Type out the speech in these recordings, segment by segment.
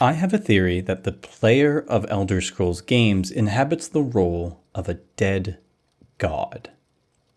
I have a theory that the player of Elder Scrolls games inhabits the role of a dead god.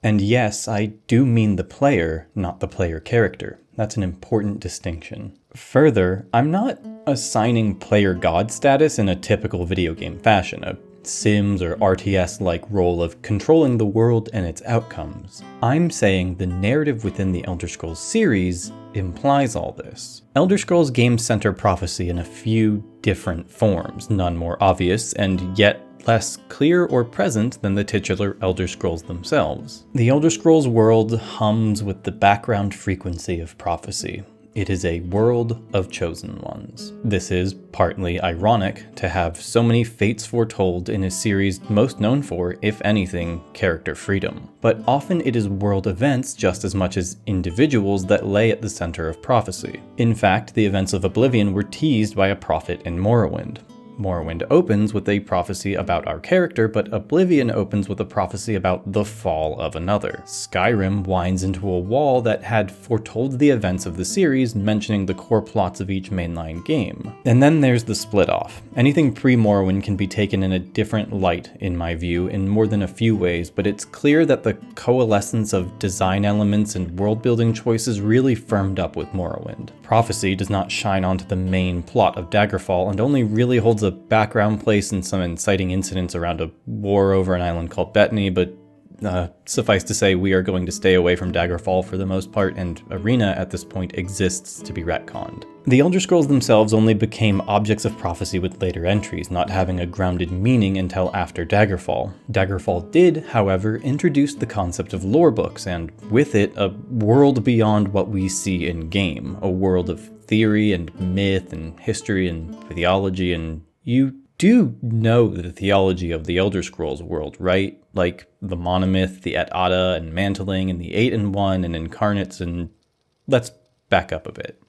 And yes, I do mean the player, not the player character. That's an important distinction. Further, I'm not assigning player god status in a typical video game fashion, a Sims or RTS-like role of controlling the world and its outcomes. I'm saying the narrative within the Elder Scrolls series implies all this. Elder Scrolls games center prophecy in a few different forms, none more obvious and yet less clear or present than the titular Elder Scrolls themselves. The Elder Scrolls world hums with the background frequency of prophecy. It is a world of chosen ones. This is partly ironic to have so many fates foretold in a series most known for, if anything, character freedom. But often it is world events just as much as individuals that lay at the center of prophecy. In fact, the events of Oblivion were teased by a prophet in Morrowind. Morrowind opens with a prophecy about our character, but Oblivion opens with a prophecy about the fall of another. Skyrim winds into a wall that had foretold the events of the series, mentioning the core plots of each mainline game. And then there's the split off. Anything pre-Morrowind can be taken in a different light, in my view, in more than a few ways, but it's clear that the coalescence of design elements and world-building choices really firmed up with Morrowind. Prophecy does not shine onto the main plot of Daggerfall and only really holds a background place in some inciting incidents around a war over an island called Bethany, but suffice to say, we are going to stay away from Daggerfall for the most part, and Arena at this point exists to be retconned. The Elder Scrolls themselves only became objects of prophecy with later entries, not having a grounded meaning until after Daggerfall. Daggerfall did, however, introduce the concept of lore books, and with it, a world beyond what we see in-game, a world of theory and myth and history and theology, and you do know the theology of the Elder Scrolls world, right? Like the monomyth, the et ada, and mantling, and the 8 in 1, and incarnates, and let's back up a bit.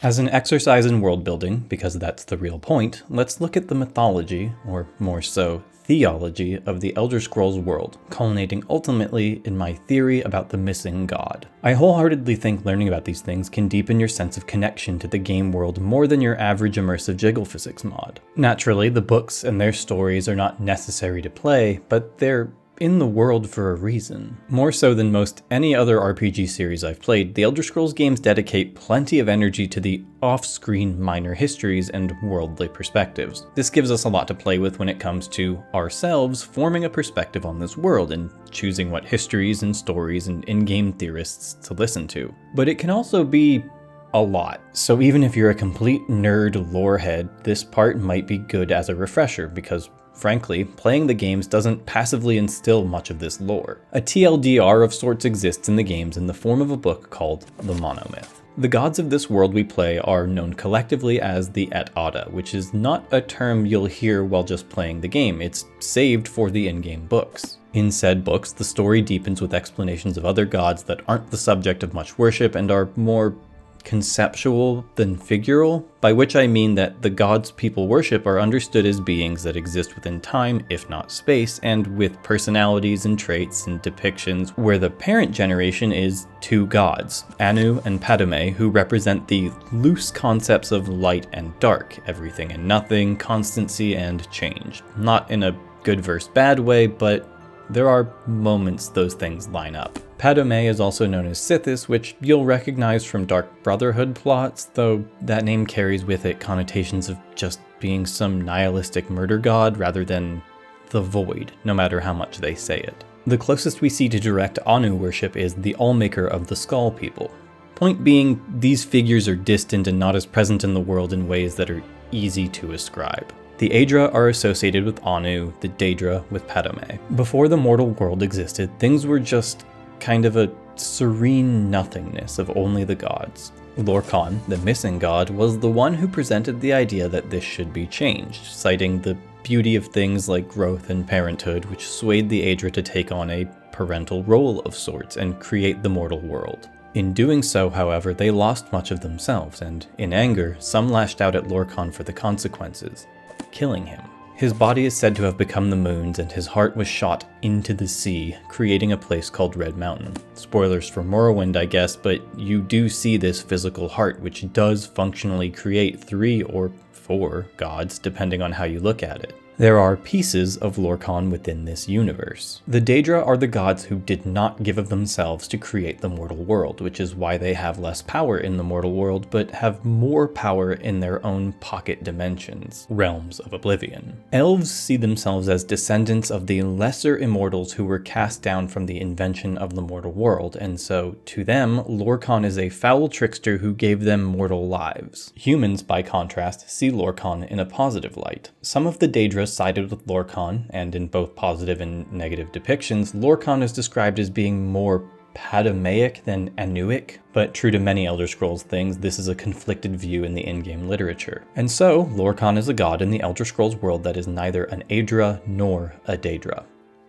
As an exercise in world building, because that's the real point, let's look at the mythology, or more so, theology of the Elder Scrolls world, culminating ultimately in my theory about the missing god. I wholeheartedly think learning about these things can deepen your sense of connection to the game world more than your average immersive jiggle physics mod. Naturally, the books and their stories are not necessary to play, but they're in the world for a reason. More so than most any other RPG series I've played, the Elder Scrolls games dedicate plenty of energy to the off-screen minor histories and worldly perspectives. This gives us a lot to play with when it comes to ourselves forming a perspective on this world and choosing what histories and stories and in-game theorists to listen to. But it can also be a lot. So even if you're a complete nerd lorehead, this part might be good as a refresher because frankly, playing the games doesn't passively instill much of this lore. A TLDR of sorts exists in the games in the form of a book called The Monomyth. The gods of this world we play are known collectively as the et ada, which is not a term you'll hear while just playing the game. It's saved for the in-game books. In said books, the story deepens with explanations of other gods that aren't the subject of much worship and are more conceptual than figural, by which I mean that the gods people worship are understood as beings that exist within time, if not space, and with personalities and traits and depictions where the parent generation is two gods, Anu and Padme, who represent the loose concepts of light and dark, everything and nothing, constancy and change. Not in a good versus bad way, but there are moments those things line up. Padme is also known as Sithis, which you'll recognize from Dark Brotherhood plots, though that name carries with it connotations of just being some nihilistic murder god rather than the void, no matter how much they say it. The closest we see to direct Anu worship is the Allmaker of the Skull people. Point being, these figures are distant and not as present in the world in ways that are easy to ascribe. The Aedra are associated with Anu, the Daedra with Padme. Before the mortal world existed, things were just kind of a serene nothingness of only the gods. Lorkhan, the missing god, was the one who presented the idea that this should be changed, citing the beauty of things like growth and parenthood, which swayed the Aedra to take on a parental role of sorts and create the mortal world. In doing so, however, they lost much of themselves, and in anger, some lashed out at Lorkhan for the consequences, killing him. His body is said to have become the moon's, and his heart was shot into the sea, creating a place called Red Mountain. Spoilers for Morrowind, I guess, but you do see this physical heart, which does functionally create 3 or 4 gods, depending on how you look at it. There are pieces of Lorkhan within this universe. The Daedra are the gods who did not give of themselves to create the mortal world, which is why they have less power in the mortal world, but have more power in their own pocket dimensions, realms of Oblivion. Elves see themselves as descendants of the lesser immortals who were cast down from the invention of the mortal world, and so, to them, Lorkhan is a foul trickster who gave them mortal lives. Humans, by contrast, see Lorkhan in a positive light. Some of the Daedra sided with Lorkhan, and in both positive and negative depictions, Lorkhan is described as being more Padomaic than Anuic, but true to many Elder Scrolls things, this is a conflicted view in the in-game literature. And so, Lorkhan is a god in the Elder Scrolls world that is neither an Aedra nor a Daedra.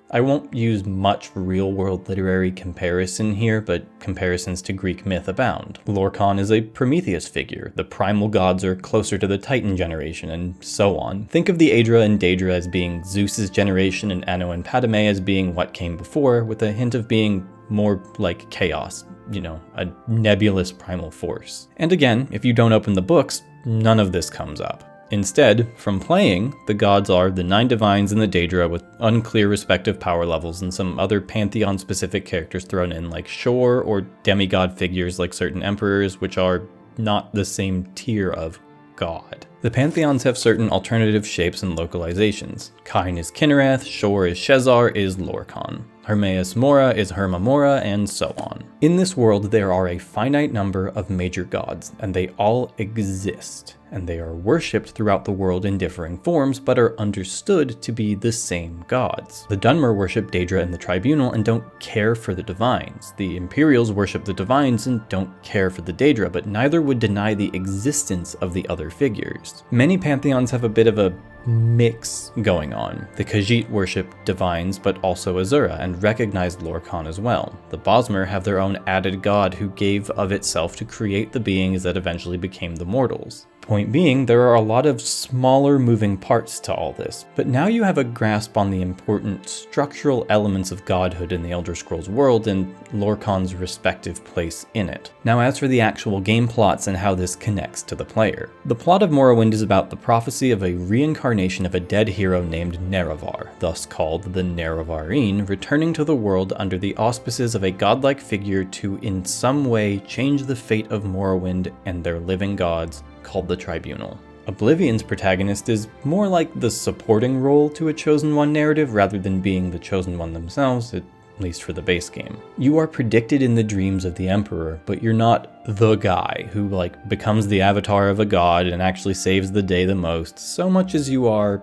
I won't use much real-world literary comparison here, but comparisons to Greek myth abound. Lorkhan is a Prometheus figure, the primal gods are closer to the Titan generation, and so on. Think of the Aedra and Daedra as being Zeus's generation and Anu and Padme as being what came before, with a hint of being more like chaos, a nebulous primal force. And again, if you don't open the books, none of this comes up. Instead, from playing, the gods are the 9 divines and the Daedra with unclear respective power levels and some other pantheon-specific characters thrown in like Shor or demigod figures like certain emperors, which are not the same tier of god. The pantheons have certain alternative shapes and localizations. Kain is Kinnereth, Shor is Shezar is Lorkhan. Hermaeus Mora is Herma Mora, and so on. In this world, there are a finite number of major gods, and they all exist, and they are worshipped throughout the world in differing forms, but are understood to be the same gods. The Dunmer worship Daedra in the Tribunal and don't care for the divines. The Imperials worship the divines and don't care for the Daedra, but neither would deny the existence of the other figures. Many pantheons have a bit of a mix going on. The Khajiit worship divines, but also Azura, and recognize Lorkhan as well. The Bosmer have their own added god who gave of itself to create the beings that eventually became the mortals. Point being, there are a lot of smaller moving parts to all this, but now you have a grasp on the important structural elements of godhood in the Elder Scrolls world and Lorkhan's respective place in it. Now as for the actual game plots and how this connects to the player. The plot of Morrowind is about the prophecy of a reincarnation of a dead hero named Nerevar, thus called the Nerevarine, returning to the world under the auspices of a godlike figure to in some way change the fate of Morrowind and their living gods, called the Tribunal. Oblivion's protagonist is more like the supporting role to a Chosen One narrative rather than being the Chosen One themselves, at least for the base game. You are predicted in the dreams of the Emperor, but you're not the guy who becomes the avatar of a god and actually saves the day the most, so much as you are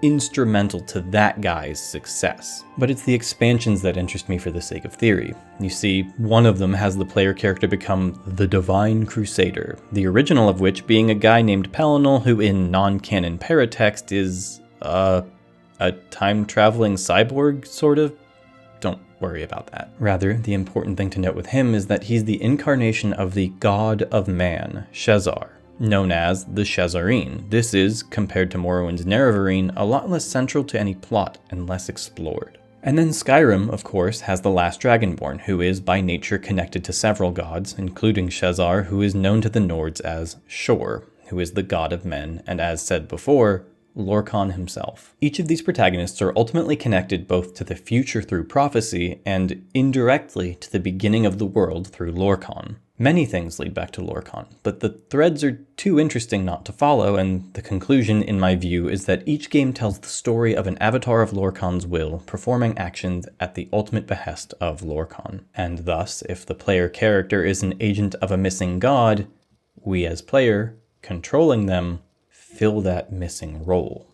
instrumental to that guy's success. But it's the expansions that interest me for the sake of theory. You see, one of them has the player character become the Divine Crusader, the original of which being a guy named Pellinol who in non-canon paratext is, a time-traveling cyborg, sort of? Don't worry about that. Rather, the important thing to note with him is that he's the incarnation of the God of Man, Shezar, known as the Shezarine. This is, compared to Morrowind's Nerevarine, a lot less central to any plot and less explored. And then Skyrim, of course, has the last Dragonborn, who is by nature connected to several gods, including Shezar, who is known to the Nords as Shor, who is the god of men, and as said before, Lorkhan himself. Each of these protagonists are ultimately connected both to the future through prophecy and indirectly to the beginning of the world through Lorkhan. Many things lead back to Lorkhan, but the threads are too interesting not to follow, and the conclusion, in my view, is that each game tells the story of an avatar of Lorkhan's will, performing actions at the ultimate behest of Lorkhan. And thus, if the player character is an agent of a missing god, we as player, controlling them, fill that missing role.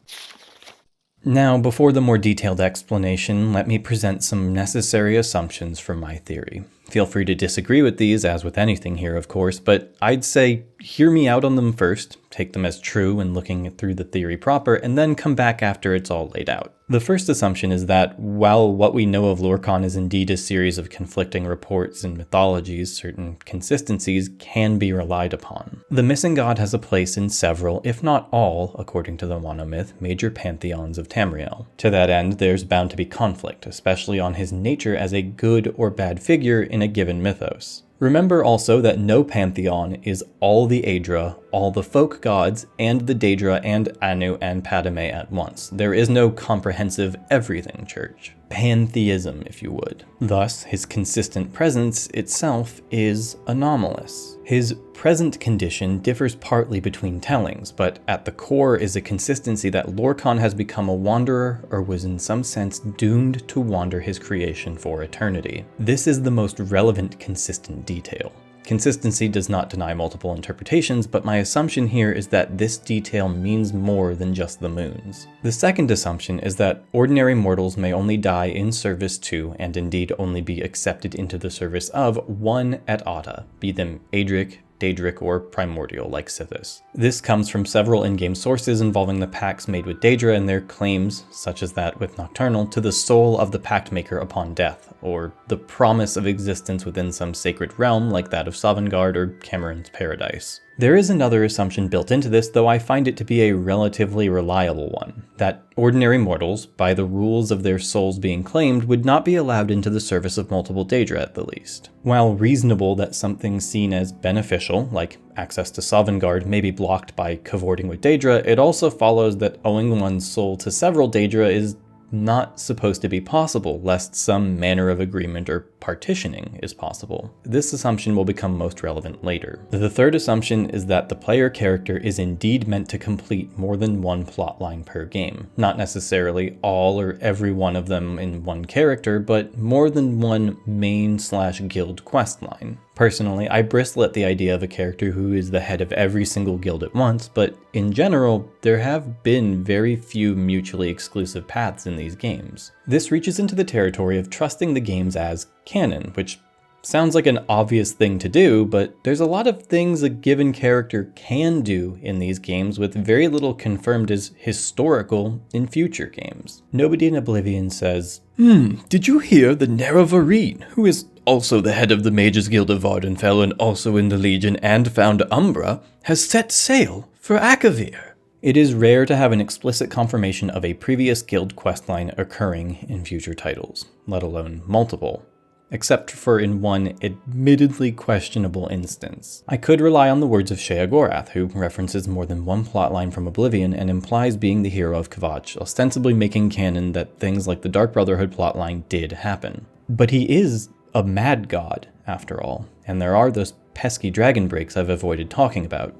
Now, before the more detailed explanation, let me present some necessary assumptions for my theory. Feel free to disagree with these, as with anything here, of course, but I'd say hear me out on them first, take them as true when looking through the theory proper, and then come back after it's all laid out. The first assumption is that, while what we know of Lorkhan is indeed a series of conflicting reports and mythologies, certain consistencies can be relied upon. The missing god has a place in several, if not all, according to the Wano myth, major pantheons of Tamriel. To that end, there's bound to be conflict, especially on his nature as a good or bad figure in a given mythos. Remember also that no pantheon is all the Aedra, all the folk gods, and the Daedra and Anu and Padme at once. There is no comprehensive everything church. Pantheism, if you would. Thus, his consistent presence itself is anomalous. His present condition differs partly between tellings, but at the core is a consistency that Lorkhan has become a wanderer or was in some sense doomed to wander his creation for eternity. This is the most relevant consistent detail. Consistency does not deny multiple interpretations, but my assumption here is that this detail means more than just the moons. The second assumption is that ordinary mortals may only die in service to, and indeed only be accepted into the service of, one et Ada, be them Aedric, Daedric, or primordial like Sithis. This comes from several in-game sources involving the pacts made with Daedra and their claims, such as that with Nocturnal, to the soul of the pact maker upon death, or the promise of existence within some sacred realm like that of Sovngarde or Cameron's Paradise. There is another assumption built into this, though I find it to be a relatively reliable one, that ordinary mortals, by the rules of their souls being claimed, would not be allowed into the service of multiple Daedra at the least. While reasonable that something seen as beneficial, like access to Sovngarde, may be blocked by cavorting with Daedra, it also follows that owing one's soul to several Daedra is not supposed to be possible, lest some manner of agreement or partitioning is possible. This assumption will become most relevant later. The third assumption is that the player character is indeed meant to complete more than one plotline per game. Not necessarily all or every one of them in one character, but more than one main/guild questline. Personally, I bristle at the idea of a character who is the head of every single guild at once, but in general, there have been very few mutually exclusive paths in these games. This reaches into the territory of trusting the games as canon, which sounds like an obvious thing to do, but there's a lot of things a given character can do in these games with very little confirmed as historical in future games. Nobody in Oblivion says, did you hear the Nerevarine, who is also the head of the Mages Guild of Vardenfell and also in the Legion and found Umbra, has set sail for Akavir? It is rare to have an explicit confirmation of a previous guild questline occurring in future titles, let alone multiple. Except for in one admittedly questionable instance. I could rely on the words of Sheogorath, who references more than one plotline from Oblivion and implies being the hero of Kvatch, ostensibly making canon that things like the Dark Brotherhood plotline did happen. But he is a mad god, after all, and there are those pesky dragon breaks I've avoided talking about.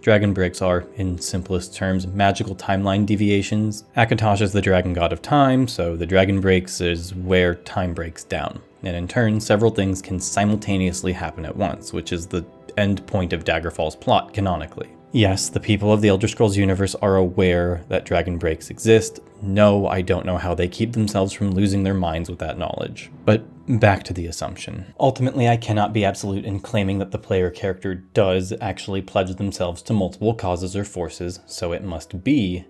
Dragon breaks are, in simplest terms, magical timeline deviations. Akatosh is the dragon god of time, so the dragon breaks is where time breaks down. And in turn, several things can simultaneously happen at once, which is the end point of Daggerfall's plot canonically. Yes, the people of the Elder Scrolls universe are aware that dragon breaks exist. No, I don't know how they keep themselves from losing their minds with that knowledge. But back to the assumption. Ultimately, I cannot be absolute in claiming that the player character does actually pledge themselves to multiple causes or forces, so it must be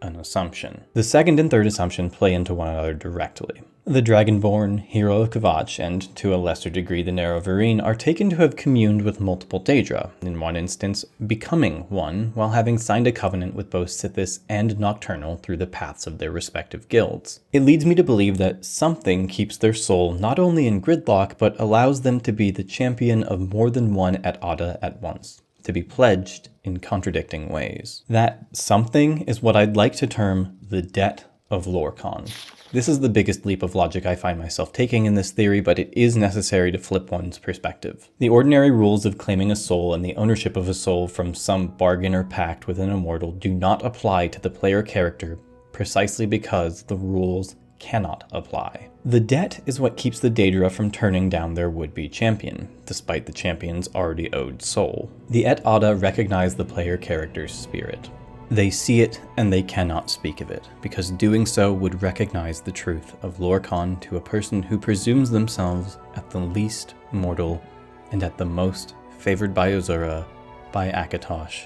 an assumption. The second and third assumption play into one another directly. The Dragonborn, hero of Kvatch, and to a lesser degree the Nerevarine, are taken to have communed with multiple Daedra, in one instance becoming one, while having signed a covenant with both Sithis and Nocturnal through the paths of their respective guilds. It leads me to believe that something keeps their soul not only in gridlock, but allows them to be the champion of more than one et Ada at once, to be pledged in contradicting ways. That something is what I'd like to term the Debt of Lorkhan. This is the biggest leap of logic I find myself taking in this theory, but it is necessary to flip one's perspective. The ordinary rules of claiming a soul and the ownership of a soul from some bargain or pact with an immortal do not apply to the player character precisely because the rules cannot apply. The debt is what keeps the Daedra from turning down their would-be champion, despite the champion's already owed soul. The Et Ada recognize the player character's spirit. They see it and they cannot speak of it, because doing so would recognize the truth of Lorkhan to a person who presumes themselves at the least mortal and at the most favored by Ozura, by Akatosh,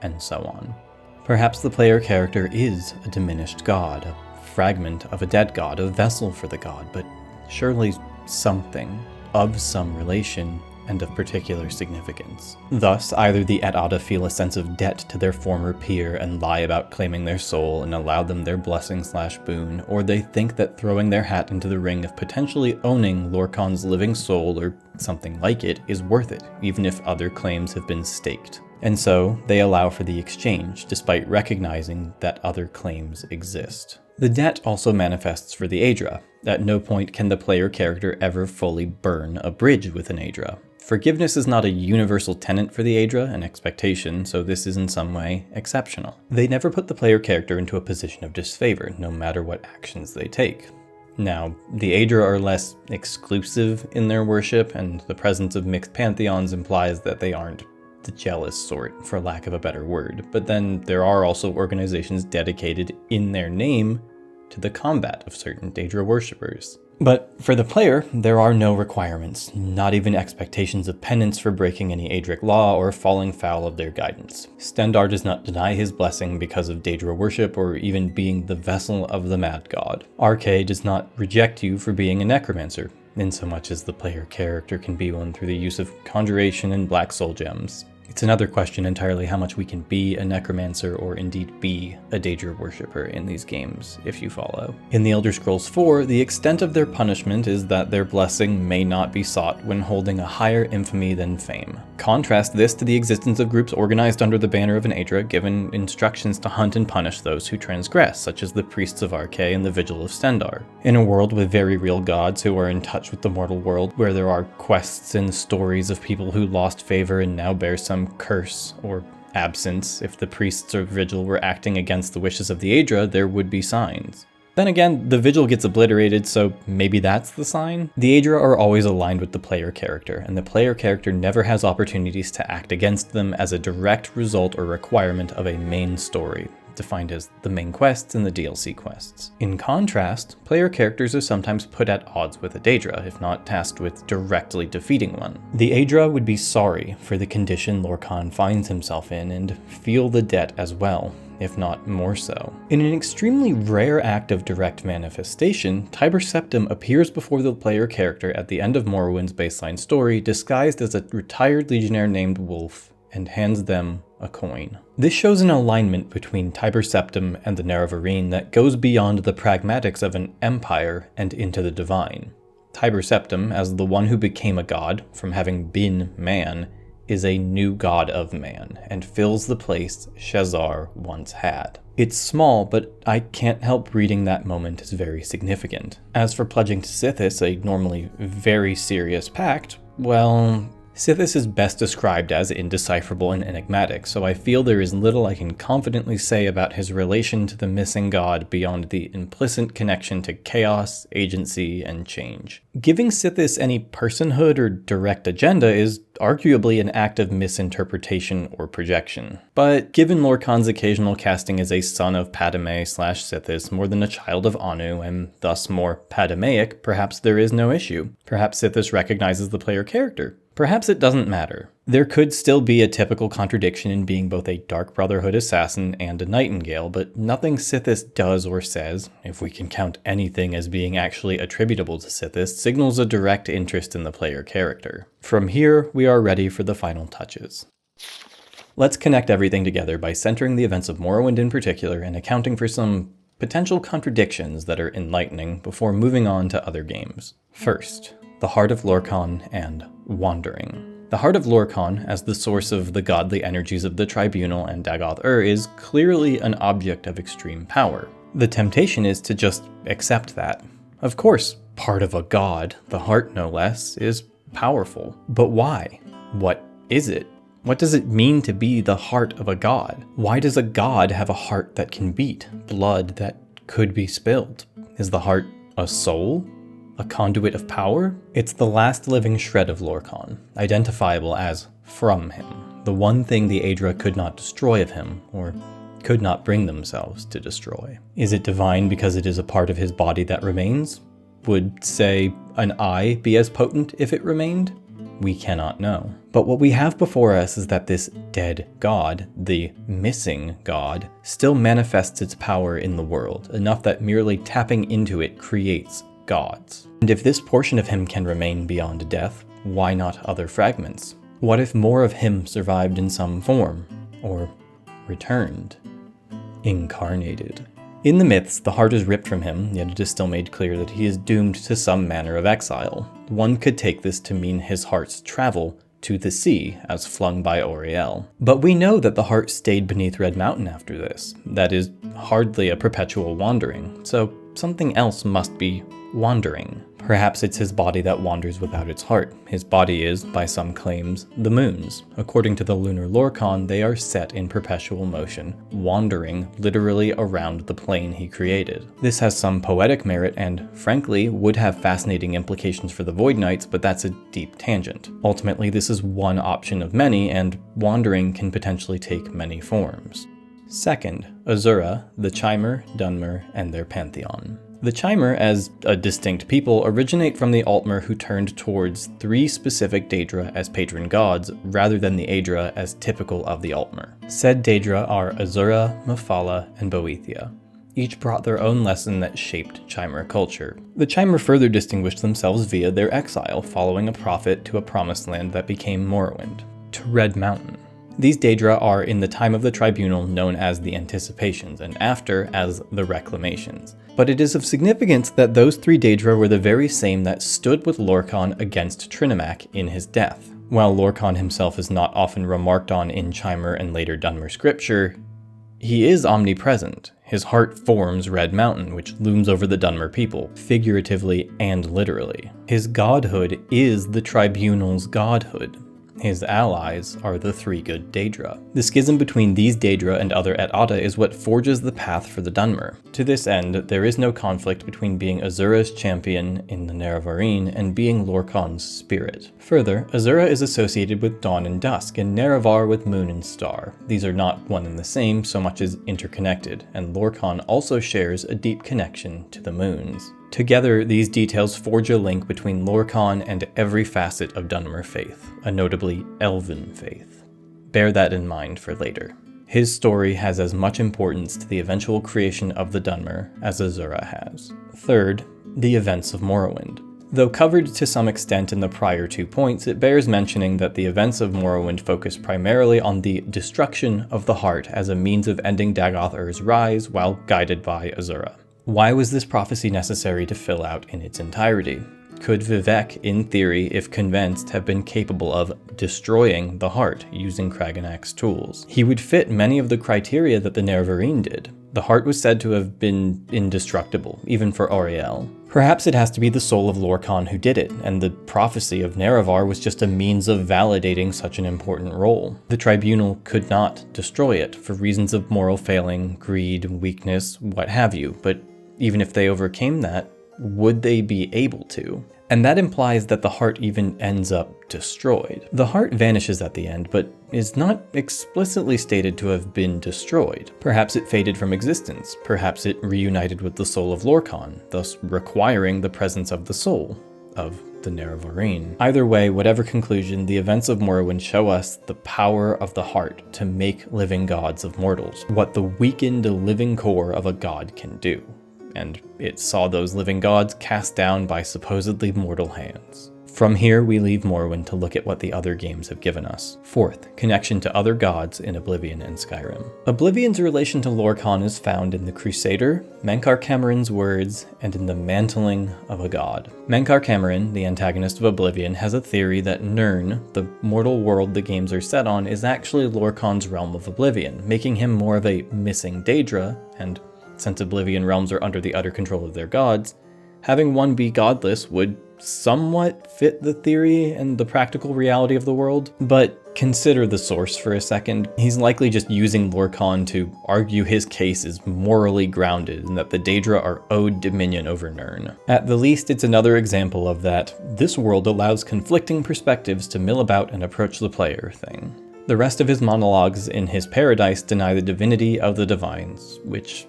and so on. Perhaps the player character is a diminished god, a fragment of a dead god, a vessel for the god, but surely something of some relation and of particular significance. Thus, either the et ada feel a sense of debt to their former peer and lie about claiming their soul and allow them their blessing/boon, or they think that throwing their hat into the ring of potentially owning Lorkhan's living soul or something like it is worth it, even if other claims have been staked. And so, they allow for the exchange, despite recognizing that other claims exist. The debt also manifests for the Aedra. At no point can the player character ever fully burn a bridge with an Aedra. Forgiveness is not a universal tenet for the Aedra, an expectation, so this is in some way exceptional. They never put the player character into a position of disfavor, no matter what actions they take. Now, the Aedra are less exclusive in their worship, and the presence of mixed pantheons implies that they aren't the jealous sort, for lack of a better word. But then there are also organizations dedicated in their name to the combat of certain Daedra worshippers. But for the player, there are no requirements, not even expectations of penance for breaking any Aedric law or falling foul of their guidance. Stendarr does not deny his blessing because of Daedra worship or even being the vessel of the mad god. RK does not reject you for being a necromancer, insomuch as the player character can be one through the use of conjuration and black soul gems. It's another question entirely how much we can be a necromancer or indeed be a Daedra worshipper in these games, if you follow. In the Elder Scrolls IV, the extent of their punishment is that their blessing may not be sought when holding a higher infamy than fame. Contrast this to the existence of groups organized under the banner of an Aedra, given instructions to hunt and punish those who transgress, such as the Priests of RK and the Vigil of Stendarr. In a world with very real gods who are in touch with the mortal world, where there are quests and stories of people who lost favor and now bear some curse or absence, if the priests or Vigil were acting against the wishes of the Aedra, there would be signs. Then again, the Vigil gets obliterated, so maybe that's the sign? The Aedra are always aligned with the player character, and the player character never has opportunities to act against them as a direct result or requirement of a main story, defined as the main quests and the DLC quests. In contrast, player characters are sometimes put at odds with a Daedra, if not tasked with directly defeating one. The Aedra would be sorry for the condition Lorkhan finds himself in and feel the debt as well, if not more so. In an extremely rare act of direct manifestation, Tiber Septim appears before the player character at the end of Morrowind's baseline story, disguised as a retired legionnaire named Wolf, and hands them a coin. This shows an alignment between Tiber Septim and the Nerevarine that goes beyond the pragmatics of an empire and into the divine. Tiber Septim, as the one who became a god from having been man, is a new god of man, and fills the place Shezarr once had. It's small, but I can't help reading that moment as very significant. As for pledging to Sithis, a normally very serious pact, well, Sithis is best described as indecipherable and enigmatic, so I feel there is little I can confidently say about his relation to the missing god beyond the implicit connection to chaos, agency, and change. Giving Sithis any personhood or direct agenda is arguably an act of misinterpretation or projection. But given Lorkhan's occasional casting as a son of Padme/Sithis more than a child of Anu, and thus more Padmaic, perhaps there is no issue. Perhaps Sithis recognizes the player character. Perhaps it doesn't matter. There could still be a typical contradiction in being both a Dark Brotherhood assassin and a Nightingale, but nothing Sithis does or says, if we can count anything as being actually attributable to Sithis, signals a direct interest in the player character. From here, we are ready for the final touches. Let's connect everything together by centering the events of Morrowind in particular and accounting for some potential contradictions that are enlightening before moving on to other games. First, the Heart of Lorkhan and Wandering. The Heart of Lorkhan, as the source of the godly energies of the Tribunal and Dagoth-Ur, is clearly an object of extreme power. The temptation is to just accept that. Of course, part of a god, the heart no less, is powerful. But why? What is it? What does it mean to be the heart of a god? Why does a god have a heart that can beat, blood that could be spilled? Is the heart a soul? A conduit of power? It's the last living shred of Lorkhan, identifiable as from him, the one thing the Aedra could not destroy of him, or could not bring themselves to destroy. Is it divine because it is a part of his body that remains? Would, say, an eye be as potent if it remained? we cannot know. But what we have before us is that this dead god, the missing god, still manifests its power in the world, enough that merely tapping into it creates gods. And if this portion of him can remain beyond death, why not other fragments? What if more of him survived in some form, or returned, incarnated? In the myths, the heart is ripped from him, yet it is still made clear that he is doomed to some manner of exile. One could take this to mean his heart's travel to the sea, as flung by Auriel. But we know that the heart stayed beneath Red Mountain after this. That is hardly a perpetual wandering, so something else must be wandering. Perhaps it's his body that wanders without its heart. His body is, by some claims, the moon's. According to the lunar Lorkhan, they are set in perpetual motion, wandering literally around the plane he created. This has some poetic merit and, frankly, would have fascinating implications for the Void Knights, but that's a deep tangent. Ultimately, this is one option of many, and wandering can potentially take many forms. Second, Azura, the Chimer, Dunmer, and their pantheon. The Chimer, as a distinct people, originate from the Altmer who turned towards 3 specific Daedra as patron gods, rather than the Aedra as typical of the Altmer. Said Daedra are Azura, Mephala, and Boethia. Each brought their own lesson that shaped Chimer culture. The Chimer further distinguished themselves via their exile, following a prophet to a promised land that became Morrowind, to Red Mountain. These Daedra are in the time of the Tribunal known as the Anticipations, and after as the Reclamations. But it is of significance that those 3 Daedra were the very same that stood with Lorkhan against Trinimac in his death. While Lorkhan himself is not often remarked on in Chimer and later Dunmer scripture, he is omnipresent. His heart forms Red Mountain, which looms over the Dunmer people, figuratively and literally. His godhood is the Tribunal's godhood. His allies are the 3 good Daedra. The schism between these Daedra and other Et Ada is what forges the path for the Dunmer. To this end, there is no conflict between being Azura's champion in the Nerevarine and being Lorkhan's spirit. Further, Azura is associated with dawn and dusk, and Nerevar with moon and star. These are not one and the same so much as interconnected, and Lorkhan also shares a deep connection to the moons. Together, these details forge a link between Lorkhan and every facet of Dunmer faith, a notably elven faith. Bear that in mind for later. His story has as much importance to the eventual creation of the Dunmer as Azura has. Third, the events of Morrowind. Though covered to some extent in the prior 2 points, it bears mentioning that the events of Morrowind focus primarily on the destruction of the heart as a means of ending Dagoth-Ur's rise while guided by Azura. Why was this prophecy necessary to fill out in its entirety? Could Vivek, in theory, if convinced, have been capable of destroying the heart using Kraganak's tools? He would fit many of the criteria that the Nerevarine did. The heart was said to have been indestructible, even for Auriel. Perhaps it has to be the soul of Lorkhan who did it, and the prophecy of Nerevar was just a means of validating such an important role. The Tribunal could not destroy it, for reasons of moral failing, greed, weakness, what have you, but even if they overcame that, would they be able to? And that implies that the heart even ends up destroyed. The heart vanishes at the end, but is not explicitly stated to have been destroyed. Perhaps it faded from existence. Perhaps it reunited with the soul of Lorkhan, thus requiring the presence of the soul of the Nerevarine. Either way, whatever conclusion, the events of Morrowind show us the power of the heart to make living gods of mortals, what the weakened living core of a god can do. And it saw those living gods cast down by supposedly mortal hands. From here, we leave Morrowind to look at what the other games have given us. Fourth, connection to other gods in Oblivion and Skyrim. Oblivion's relation to Lorkhan is found in the Crusader, Menkar Cameron's words, and in the mantling of a god. Menkar Cameron, the antagonist of Oblivion, has a theory that Nirn, the mortal world the games are set on, is actually Lorkhan's realm of Oblivion, making him more of a missing Daedra, and since Oblivion realms are under the utter control of their gods, having one be godless would somewhat fit the theory and the practical reality of the world. But consider the source for a second. He's likely just using Lorkhan to argue his case is morally grounded and that the Daedra are owed dominion over Nirn. At the least, it's another example of that this world allows conflicting perspectives to mill about and approach the player thing. The rest of his monologues in his paradise deny the divinity of the divines, which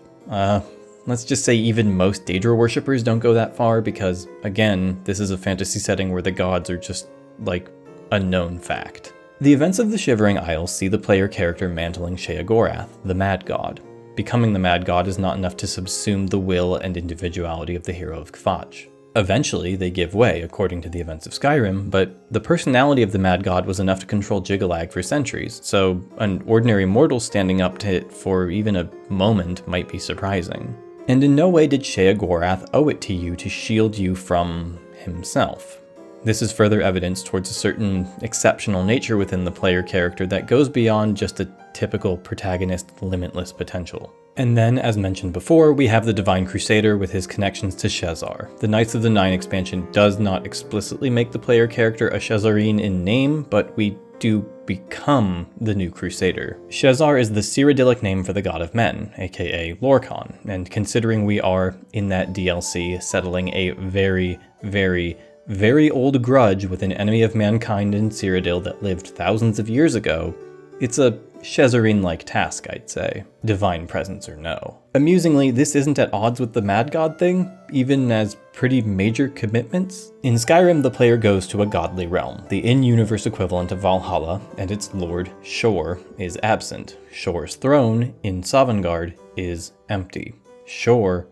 let's just say even most Daedra worshippers don't go that far because, again, this is a fantasy setting where the gods are just, like, a known fact. The events of the Shivering Isles see the player character mantling Sheogorath, the Mad God. Becoming the Mad God is not enough to subsume the will and individuality of the hero of Kvatch. Eventually, they give way, according to the events of Skyrim, but the personality of the Mad God was enough to control Jiggalag for centuries, so an ordinary mortal standing up to it for even a moment might be surprising. And in no way did Sheogorath owe it to you to shield you from himself. This is further evidence towards a certain exceptional nature within the player character that goes beyond just a typical protagonist's limitless potential. And then, as mentioned before, we have the Divine Crusader with his connections to Shezar. The Knights of the Nine expansion does not explicitly make the player character a Shezarene in name, but we do become the new Crusader. Shezar is the Cyrodiilic name for the god of men, aka Lorkhan, and considering we are, in that DLC, settling a very, very, very old grudge with an enemy of mankind in Cyrodiil that lived thousands of years ago, it's a Shezarene-like task, I'd say. Divine presence or no. Amusingly, this isn't at odds with the Mad God thing, even as pretty major commitments. In Skyrim, the player goes to a godly realm. The in-universe equivalent of Valhalla, and its lord, Shor, is absent. Shor's throne, in Sovngarde, is empty. Shor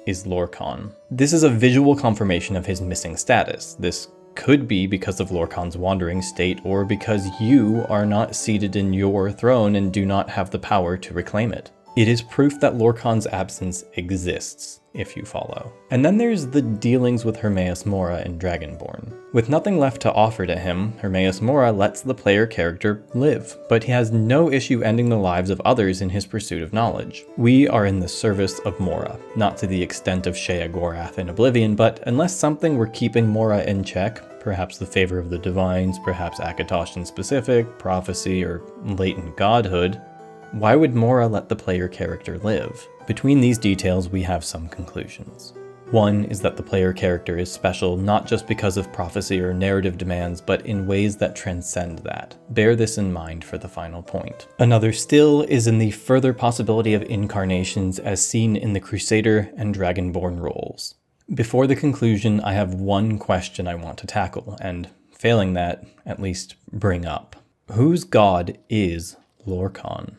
is Lorkhan. This is a visual confirmation of his missing status. This could be because of Lorkhan's wandering state, or because you are not seated in your throne and do not have the power to reclaim it. It is proof that Lorkhan's absence exists, if you follow. And then there's the dealings with Hermaeus Mora in Dragonborn. With nothing left to offer to him, Hermaeus Mora lets the player character live, but he has no issue ending the lives of others in his pursuit of knowledge. We are in the service of Mora, not to the extent of Sheogorath in Oblivion, but unless something were keeping Mora in check, perhaps the favor of the divines, perhaps Akatosh in specific, prophecy, or latent godhood, why would Mora let the player character live? Between these details, we have some conclusions. One is that the player character is special not just because of prophecy or narrative demands, but in ways that transcend that. Bear this in mind for the final point. Another still is in the further possibility of incarnations as seen in the Crusader and Dragonborn roles. Before the conclusion, I have one question I want to tackle, and failing that, at least bring up. Whose god is Lorkhan?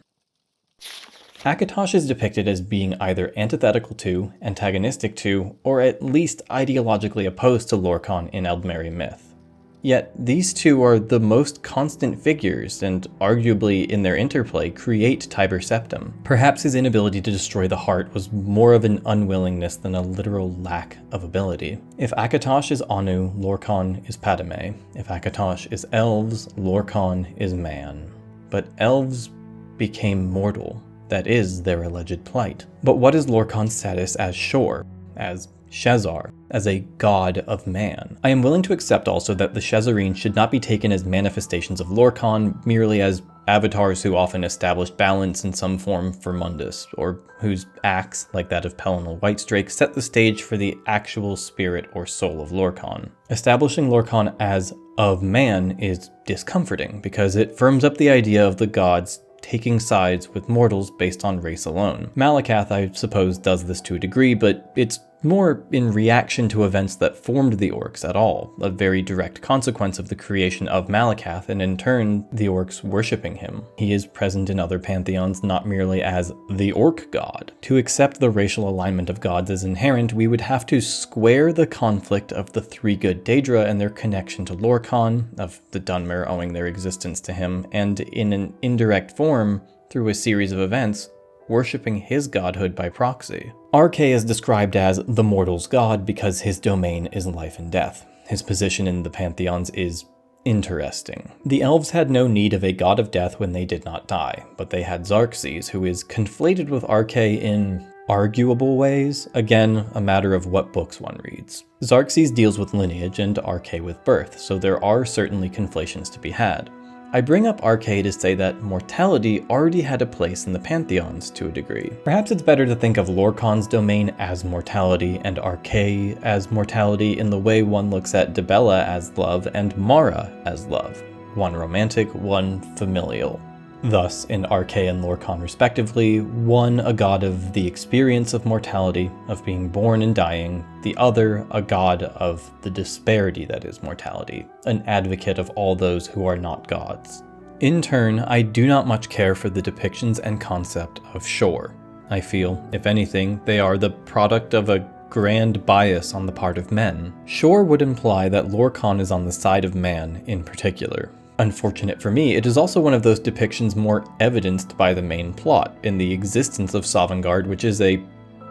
Akatosh is depicted as being either antithetical to, antagonistic to, or at least ideologically opposed to Lorkhan in Eldmeri myth. Yet these two are the most constant figures, and arguably in their interplay create Tiber Septim. Perhaps his inability to destroy the heart was more of an unwillingness than a literal lack of ability. If Akatosh is Anu, Lorkhan is Padme. If Akatosh is elves, Lorkhan is man. But elves became mortal. That is their alleged plight. But what is Lorkhan's status as Shor, as Shezar, as a god of man? I am willing to accept also that the Shezarene should not be taken as manifestations of Lorkhan, merely as avatars who often established balance in some form for Mundus, or whose acts, like that of Pelinal Whitestrake, set the stage for the actual spirit or soul of Lorkhan. Establishing Lorkhan as of man is discomforting, because it firms up the idea of the gods taking sides with mortals based on race alone. Malakath, I suppose, does this to a degree, but it's more in reaction to events that formed the orcs at all, a very direct consequence of the creation of Malakath, and in turn, the orcs worshipping him. He is present in other pantheons not merely as the orc god. To accept the racial alignment of gods as inherent, we would have to square the conflict of the three good Daedra and their connection to Lorkhan, of the Dunmer owing their existence to him, and in an indirect form, through a series of events, worshipping his godhood by proxy. RK is described as the mortal's god because his domain is life and death. His position in the pantheons is interesting. The elves had no need of a god of death when they did not die, but they had Xarxes, who is conflated with RK in arguable ways, again, a matter of what books one reads. Xarxes deals with lineage and RK with birth, so there are certainly conflations to be had. I bring up RK to say that mortality already had a place in the pantheons to a degree. Perhaps it's better to think of Lorkhan's domain as mortality and RK as mortality in the way one looks at Dibella as love and Mara as love. One romantic, one familial. Thus, in Arche and Lorkhan respectively, one a god of the experience of mortality, of being born and dying, the other a god of the disparity that is mortality, an advocate of all those who are not gods. In turn, I do not much care for the depictions and concept of Shor. I feel, if anything, they are the product of a grand bias on the part of men. Shor would imply that Lorkhan is on the side of man in particular. Unfortunate for me, it is also one of those depictions more evidenced by the main plot, in the existence of Sovngarde, which is a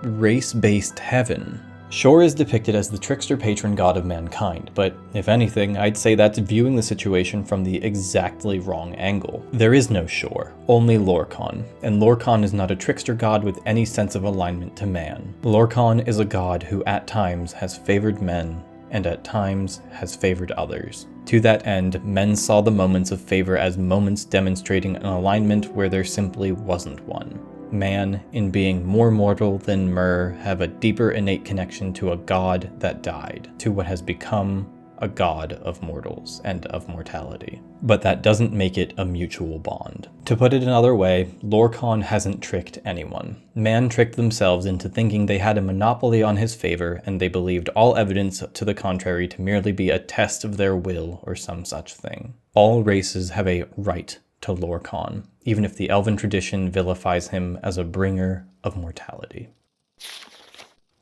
race-based heaven. Shor is depicted as the trickster patron god of mankind, but if anything, I'd say that's viewing the situation from the exactly wrong angle. There is no Shor, only Lorkhan, and Lorkhan is not a trickster god with any sense of alignment to man. Lorkhan is a god who at times has favored men, and at times has favored others. To that end, men saw the moments of favor as moments demonstrating an alignment where there simply wasn't one. Man, in being more mortal than Mer, have a deeper innate connection to a god that died, to what has become a god of mortals and of mortality. But that doesn't make it a mutual bond. To put it another way, Lorkhan hasn't tricked anyone. Man tricked themselves into thinking they had a monopoly on his favor, and they believed all evidence to the contrary to merely be a test of their will or some such thing. All races have a right to Lorkhan, even if the elven tradition vilifies him as a bringer of mortality.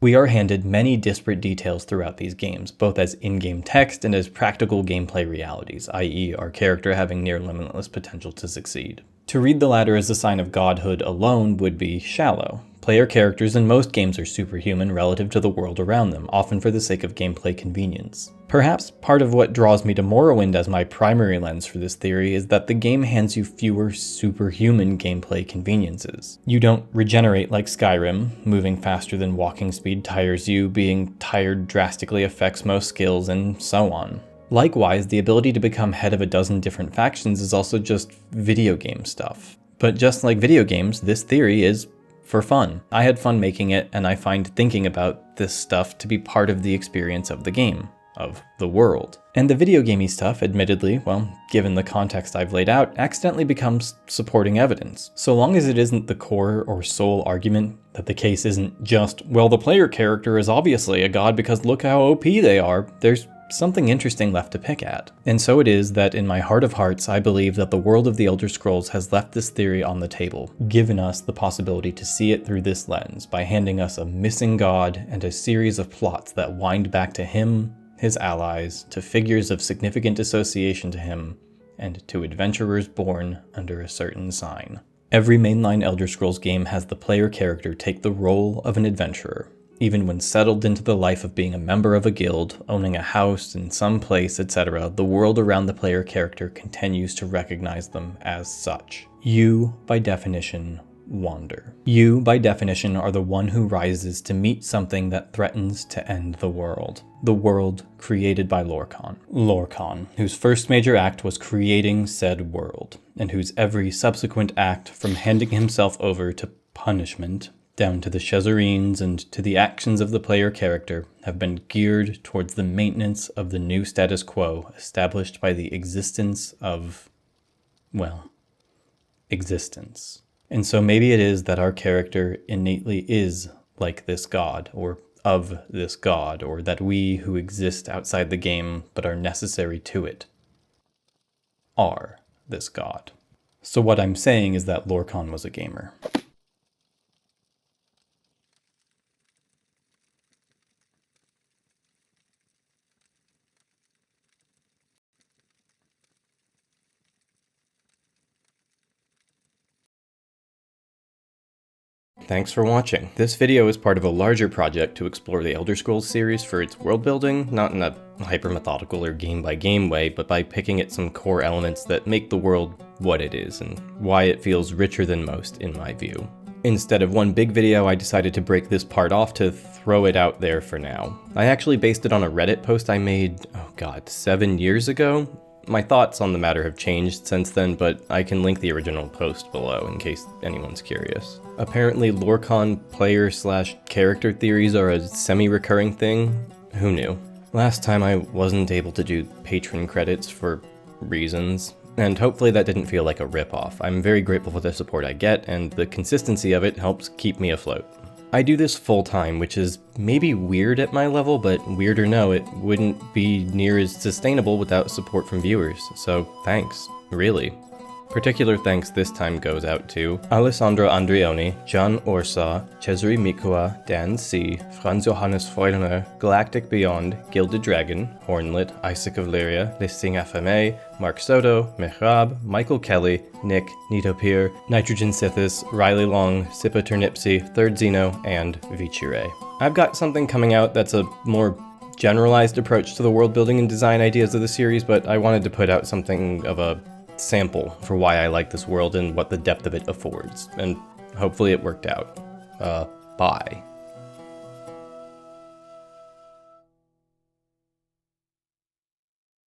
We are handed many disparate details throughout these games, both as in-game text and as practical gameplay realities, i.e. our character having near limitless potential to succeed. To read the latter as a sign of godhood alone would be shallow. Player characters in most games are superhuman relative to the world around them, often for the sake of gameplay convenience. Perhaps part of what draws me to Morrowind as my primary lens for this theory is that the game hands you fewer superhuman gameplay conveniences. You don't regenerate like Skyrim, moving faster than walking speed tires you, being tired drastically affects most skills, and so on. Likewise, the ability to become head of a dozen different factions is also just video game stuff. But just like video games, this theory is for fun. I had fun making it, and I find thinking about this stuff to be part of the experience of the game, of the world. And the video gamey stuff, admittedly, well, given the context I've laid out, accidentally becomes supporting evidence. So long as it isn't the core or sole argument, that the case isn't just, well, the player character is obviously a god because look how OP they are, there's something interesting left to pick at. And so it is that in my heart of hearts, I believe that the world of the Elder Scrolls has left this theory on the table, given us the possibility to see it through this lens by handing us a missing god and a series of plots that wind back to him, his allies, to figures of significant association to him, and to adventurers born under a certain sign. Every mainline Elder Scrolls game has the player character take the role of an adventurer. Even when settled into the life of being a member of a guild, owning a house in some place, etc., the world around the player character continues to recognize them as such. You, by definition, wander. You, by definition, are the one who rises to meet something that threatens to end the world. The world created by Lorkhan. Lorkhan, whose first major act was creating said world, and whose every subsequent act, from handing himself over to punishment, down to the Shezarines and to the actions of the player character, have been geared towards the maintenance of the new status quo established by the existence of, well, existence. And so maybe it is that our character innately is like this god, or of this god, or that we who exist outside the game but are necessary to it are this god. So what I'm saying is that Lorkhan was a gamer. Thanks for watching. This video is part of a larger project to explore the Elder Scrolls series for its world building, not in a hyper-methodical or game-by-game way, but by picking at some core elements that make the world what it is, and why it feels richer than most, in my view. Instead of one big video, I decided to break this part off to throw it out there for now. I actually based it on a Reddit post I made, 7 years ago? My thoughts on the matter have changed since then, but I can link the original post below in case anyone's curious. Apparently, Lorkhan player/character theories are a semi-recurring thing. Who knew? Last time I wasn't able to do patron credits for reasons, and hopefully that didn't feel like a ripoff. I'm very grateful for the support I get, and the consistency of it helps keep me afloat. I do this full time, which is maybe weird at my level, but weird or no, it wouldn't be near as sustainable without support from viewers, so thanks, really. Particular thanks this time goes out to Alessandro Andreoni, John Orsaw, Cesare Mikua, Dan C., Franz Johannes Freudner, Galactic Beyond, Gilded Dragon, Hornlit, Isaac of Lyria, Listing FMA, Mark Soto, Mehrab, Michael Kelly, Nick, Nitopir, Nitrogen Sithis, Riley Long, Sipa Turnipsy, Third Xeno, and Vichire. I've got something coming out that's a more generalized approach to the world building and design ideas of the series, but I wanted to put out something of a sample for why I like this world and what the depth of it affords, and hopefully it worked out. Bye.